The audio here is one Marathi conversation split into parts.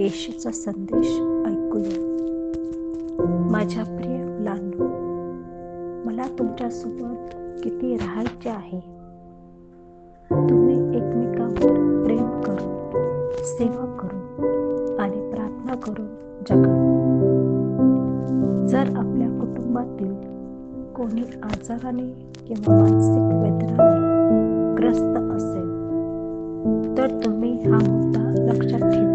येशूचा संदेश ऐकूया. माझ्या प्रिय मुलांनो, मला तुमच्यासोबत किती राहायचे आहे. तुम्ही एकमेकांवर प्रेम करून, सेवा करून आणि प्रार्थना करून जगा. जर आपल्या कुटुंबातील कोणी आजाराने किंवा मानसिक वेदनाने ग्रस्त असेल तर तुम्ही हा मुद्दा लक्षात ठेवा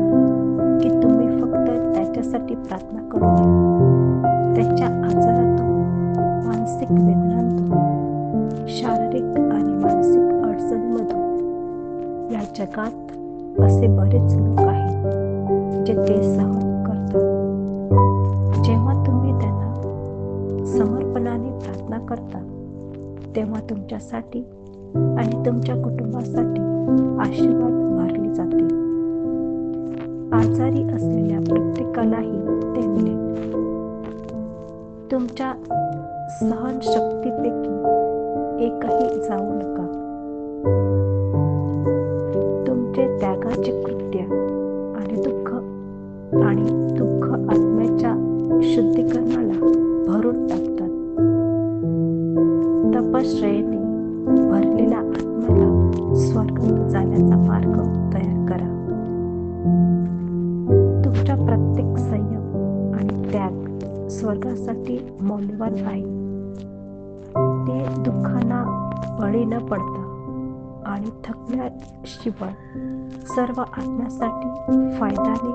की तुम्ही फक्त त्याच्यासाठी प्रार्थना करू नये. त्याच्या आजारातून, मानसिक वेदनांतून, शारीरिक आणि मानसिक अडचणीमधून या जगात असे बरेच लोक आहेत जे ते सहन करतात. जेव्हा तुम्ही त्यांना समर्पणाने प्रार्थना करता तेव्हा तुमच्यासाठी आणि तुमच्या कुटुंबासाठी आशीर्वाद भरले जातील. आजारी असलेल्या प्रत्येकालाही ते मिळेल. तुमच्या सहनशक्तीपैकी एकही जाऊ नका. तुमचे त्यागाचे कृत्य आणि दुःख आत्म्याच्या शुद्धीकरणाला भरून टाकतात. तपश्चर्येने भरलेल्या आत्म्याला स्वर्गात जाण्याचा मार्ग तयार करा. तुमच्या प्रत्येक संयम आणि त्याग स्वर्गासाठी मौल्यवान आहे. ते दुःखांना बळी न पडता आणि थकल्याशिवाय सर्व आत्म्यासाठी फायद्याने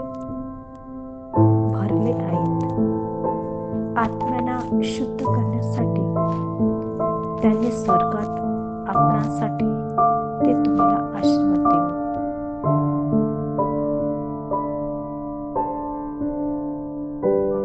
भरले आहेत. आत्म्यांना शुद्ध करण्यासाठी त्यांनी स्वर्गात आपणासाठी ते तुम्हाला